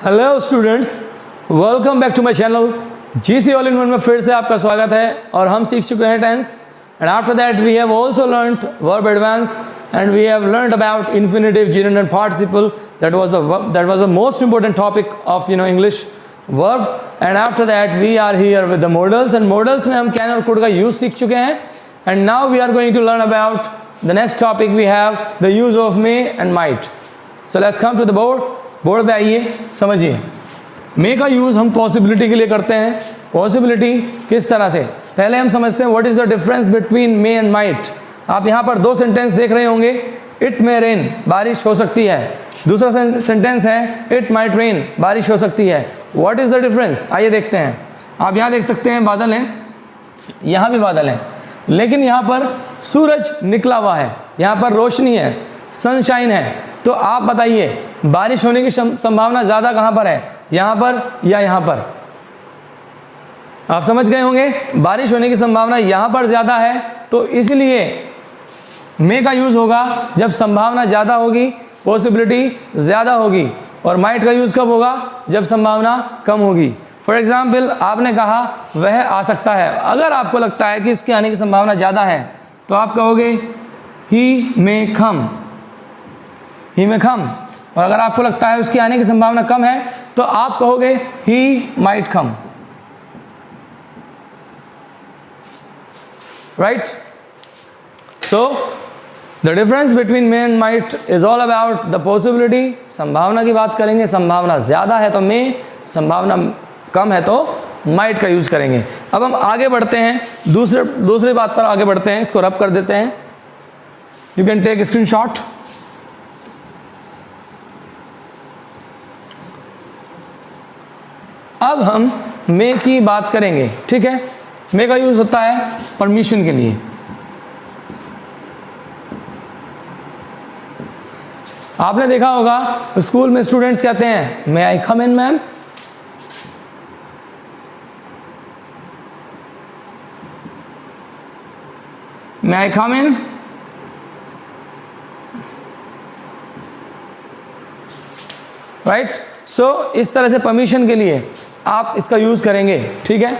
Hello students, welcome back to my channel. GC all in one में फिर से आपका स्वागत है और हम सीख चुके हैं tense and after that we have also learned verb advance and we have learned about infinitive, gerund and participle. That was the most important topic of English verb. And after that we are here with the modals and modals में हम can और could का use सीख चुके हैं। And now we are going to learn about the next topic. We have the use of may and might. So let's come to the board पे आइए, समझिए। मे का यूज़ हम पॉसिबिलिटी के लिए करते हैं। पॉसिबिलिटी किस तरह से, पहले हम समझते हैं what is the difference between may and might. आप यहाँ पर दो सेंटेंस देख रहे होंगे। इट मे रेन, बारिश हो सकती है। दूसरा सेंटेंस है इट माइट रेन, बारिश हो सकती है। व्हाट इज़ द डिफरेंस, आइए देखते हैं। आप यहाँ देख सकते हैं बादल हैं, यहाँ भी बादल हैं, लेकिन यहाँ पर सूरज निकला हुआ है, यहाँ पर रोशनी है, सनशाइन है। तो आप बताइए बारिश होने की संभावना ज़्यादा कहाँ पर है, यहाँ पर या यहाँ पर? आप समझ गए होंगे, बारिश होने की संभावना यहाँ पर ज़्यादा है, तो इसलिए मे का यूज़ होगा जब संभावना ज़्यादा होगी, पॉसिबिलिटी ज़्यादा होगी। और माइट का यूज़ कब होगा, जब संभावना कम होगी। फॉर एग्जाम्पल, आपने कहा वह आ सकता है। अगर आपको लगता है कि इसके आने की संभावना ज़्यादा है तो आप कहोगे ही मे कम, ही मे कम। और अगर आपको लगता है उसके आने की संभावना कम है तो आप कहोगे he might come, right? So the difference between may and might is all about the possibility. संभावना की बात करेंगे, संभावना ज़्यादा है तो मे, संभावना कम है तो माइट का यूज़ करेंगे। अब हम आगे बढ़ते हैं, दूसरी बात पर आगे बढ़ते हैं। इसको रब कर देते हैं। You can take screenshot. अब हम मे की बात करेंगे, ठीक है? मे का यूज़ होता है परमिशन के लिए। आपने देखा होगा स्कूल में स्टूडेंट्स कहते हैं मे आई कम इन मैम, मे आई कम इन, राइट? सो इस तरह से परमिशन के लिए आप इसका यूज़ करेंगे, ठीक है?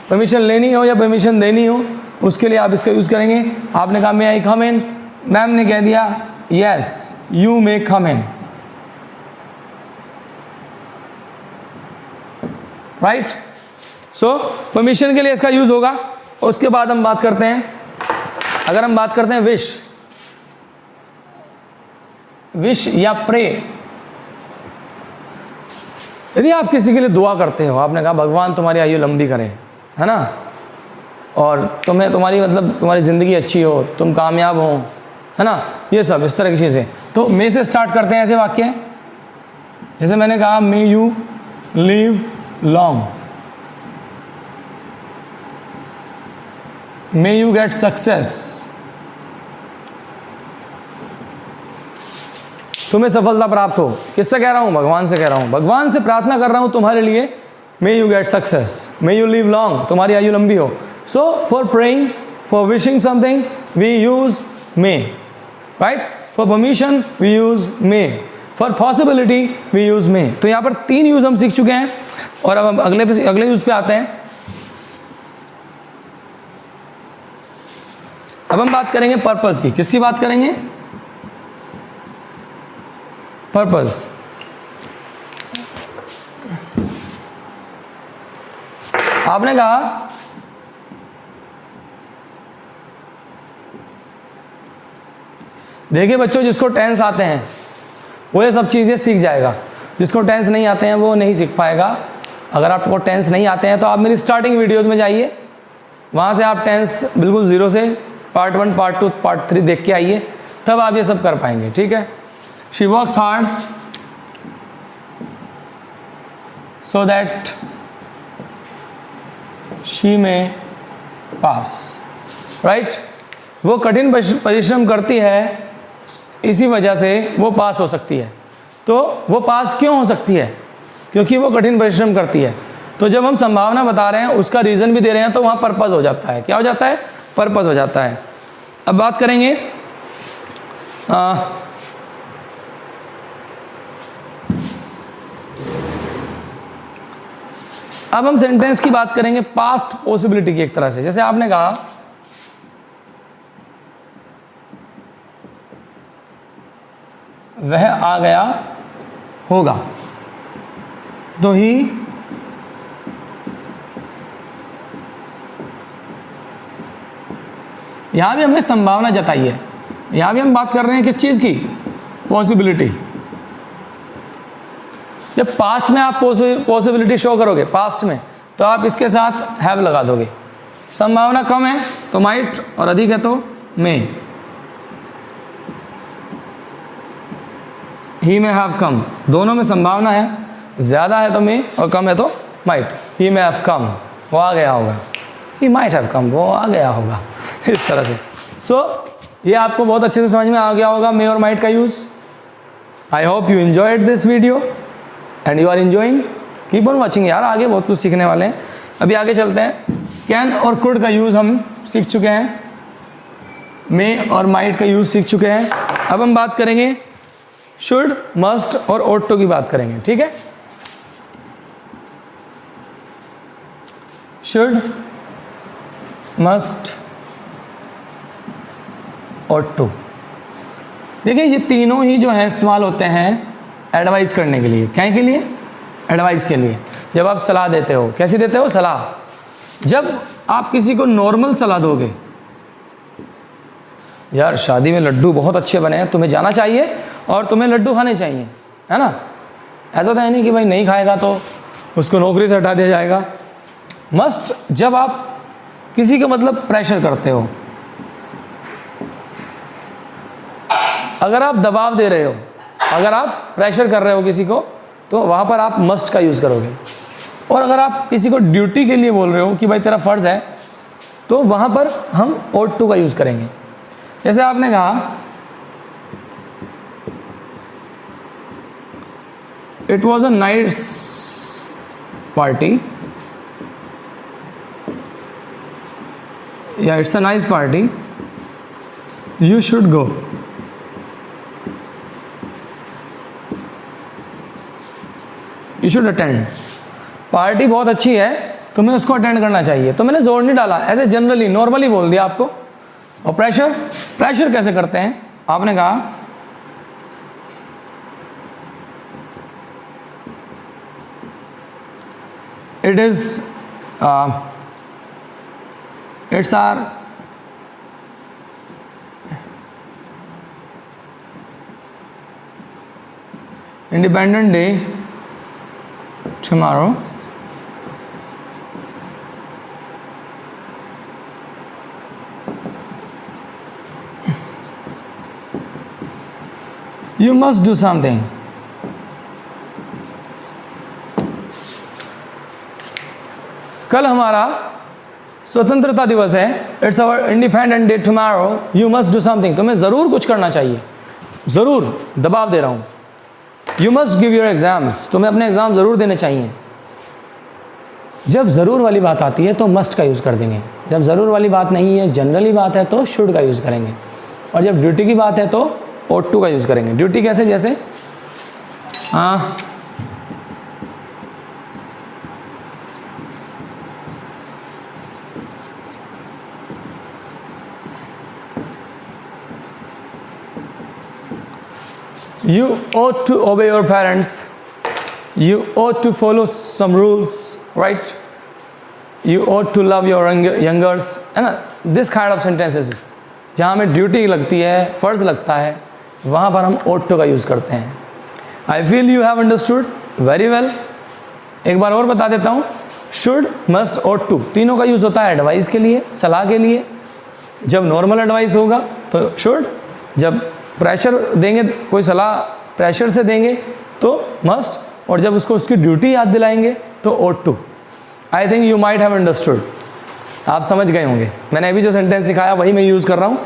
परमिशन लेनी हो या परमिशन देनी हो, उसके लिए आप इसका यूज़ करेंगे। आपने कहा मे आई कम इन, मैम ने कह दिया yes you may come in, right? So permission के लिए इसका यूज़ होगा। उसके बाद हम बात करते हैं, अगर हम बात करते हैं विश या प्रे। यदि आप किसी के लिए दुआ करते हो, आपने कहा भगवान तुम्हारी आयु लंबी करे, है ना, और तुम्हारी तुम्हारी ज़िंदगी अच्छी हो, तुम कामयाब हो, है ना, ये सब इस तरह की चीज़ें, तो मे से स्टार्ट करते हैं ऐसे वाक्य। जैसे मैंने कहा मे you live long, may you get success, तुम्हें सफलता प्राप्त हो। किससे कह रहा हूँ, भगवान से कह रहा हूँ, भगवान से प्रार्थना कर रहा हूँ तुम्हारे लिए। May you get success, may you live long, तुम्हारी आयु लंबी हो। So for praying, for wishing something we use may, right? For permission we use may, for possibility we use may. तो यहाँ पर 3 यूज हम सीख चुके हैं और अब हम अगले यूज पे आते हैं। अब हम बात करेंगे पर्पस की। किसकी बात करेंगे? पर्पस। आपने कहा देखिए बच्चों, जिसको टेंस आते हैं वो ये सब चीज़ें सीख जाएगा, जिसको टेंस नहीं आते हैं वो नहीं सीख पाएगा। अगर आपको टेंस नहीं आते हैं तो आप मेरी स्टार्टिंग वीडियोस में जाइए, वहाँ से आप टेंस बिल्कुल ज़ीरो से पार्ट 1, पार्ट 2, पार्ट 3 देख के आइए, तब आप ये सब कर पाएंगे, ठीक है? She works hard so that she may pass, right? वो कठिन परिश्रम करती है, इसी वजह से वो पास हो सकती है। तो वो पास क्यों हो सकती है? क्योंकि वो कठिन परिश्रम करती है। तो जब हम संभावना बता रहे हैं, उसका रीज़न भी दे रहे हैं, तो वहाँ पर्पस हो जाता है। क्या हो जाता है? पर्पस हो जाता है। अब बात करेंगे अब हम सेंटेंस की बात करेंगे पास्ट पॉसिबिलिटी की एक तरह से। जैसे आपने कहा वह आ गया होगा, तो ही यहां भी हमने संभावना जताई है। यहां भी हम बात कर रहे हैं किस चीज की? पॉसिबिलिटी। जब पास्ट में आप पॉसिबिलिटी शो करोगे पास्ट में, तो आप इसके साथ हैव लगा दोगे। संभावना कम है तो माइट, और अधिक है तो मे। ही में हैव कम, दोनों में संभावना है, ज़्यादा है तो मे और कम है तो माइट। ही में हैव कम, वो आ गया होगा। ही माइट हैव कम, वो आ गया होगा। इस तरह से। ये आपको बहुत अच्छे से समझ में आ गया होगा मे और माइट का use. I hope you enjoyed this video and you are enjoying. Keep on watching यार, आगे बहुत कुछ सीखने वाले हैं। अभी आगे चलते हैं। कैन और कुड का यूज़ हम सीख चुके हैं, मे और माइट का यूज़ सीख चुके हैं। अब हम बात करेंगे शुड, मस्ट और ought to की बात करेंगे, ठीक है। Should, must, ought to। देखिए ये तीनों ही जो हैं इस्तेमाल होते हैं एडवाइस करने के लिए। क्या के लिए? एडवाइस के लिए। जब आप सलाह देते हो, कैसी देते हो? सलाह। जब आप किसी को नॉर्मल सलाह दोगे, यार शादी में लड्डू बहुत अच्छे बने हैं, तुम्हें जाना चाहिए और तुम्हें लड्डू खाने चाहिए, है ना। ऐसा तो है नहीं कि भाई नहीं खाएगा तो उसको नौकरी से हटा दिया जाएगा। मस्ट, जब आप किसी का मतलब प्रेशर करते हो, अगर आप दबाव दे रहे हो, अगर आप प्रेशर कर रहे हो किसी को, तो वहाँ पर आप मस्ट का यूज़ करोगे। और अगर आप किसी को ड्यूटी के लिए बोल रहे हो कि भाई तेरा फ़र्ज़ है, तो वहाँ पर हम ought to का यूज़ करेंगे। जैसे आपने कहा it was a nice party, या it's a nice party, you should go. You should attend. Party बहुत अच्छी है, तुम्हें उसको अटेंड करना चाहिए। तो मैंने जोर नहीं डाला, ऐसे जनरली नॉर्मली बोल दिया आपको। और प्रेशर, प्रेशर कैसे करते हैं? आपने कहा it is it's our independent day tomorrow, you must do something. कल हमारा स्वतंत्रता दिवस है, it's our independent day tomorrow, you must do something. तुम्हें ज़रूर कुछ करना चाहिए, ज़रूर, दबाव दे रहा हूँ। You must give your exams, तुम्हें अपने एग्ज़ाम ज़रूर देने चाहिए। जब ज़रूर वाली बात आती है तो मस्ट का यूज़ कर देंगे। जब ज़रूर वाली बात नहीं है, जनरली बात है, तो शुड का यूज़ करेंगे। और जब ड्यूटी की बात है तो ought to का यूज़ करेंगे। ड्यूटी कैसे? जैसे you ought to obey your parents, you ought to follow some rules, right? You ought to love your youngers, है ना। this kind of sentences जहाँ हमें ड्यूटी लगती है, फ़र्ज़ लगता है, वहाँ पर हम ought to का यूज़ करते हैं। I feel you have understood very well। एक बार और बता देता हूँ, should, must, ought to तीनों का यूज़ होता है एडवाइस के लिए, सलाह के लिए। जब नॉर्मल एडवाइस होगा तो शुड, जब प्रेशर देंगे, कोई सलाह प्रेशर से देंगे तो मस्ट, और जब उसको उसकी ड्यूटी याद दिलाएंगे तो ought to। I think you might have understood, आप समझ गए होंगे। मैंने अभी जो सेंटेंस सिखाया वही मैं यूज़ कर रहा हूँ।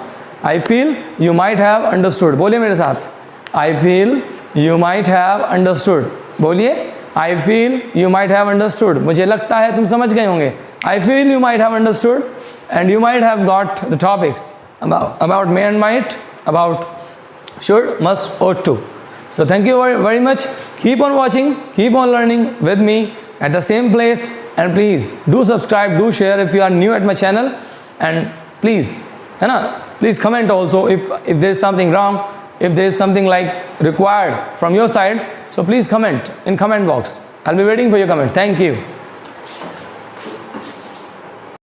I feel you might have understood, बोलिए मेरे साथ, I feel you might have understood. बोलिए, I feel you might have understood. मुझे लगता है तुम समझ गए होंगे। I feel you might have understood and you might have got the topics about may and might, about should, must, ought to. So thank you very much. Keep on watching, keep on learning with me. at the same place, and please do subscribe, do share if you are new at my channel, and please, है ना, please comment also if there is something wrong, if there is something like required from your side, so please comment in comment box. I'll be waiting for your comment. Thank you.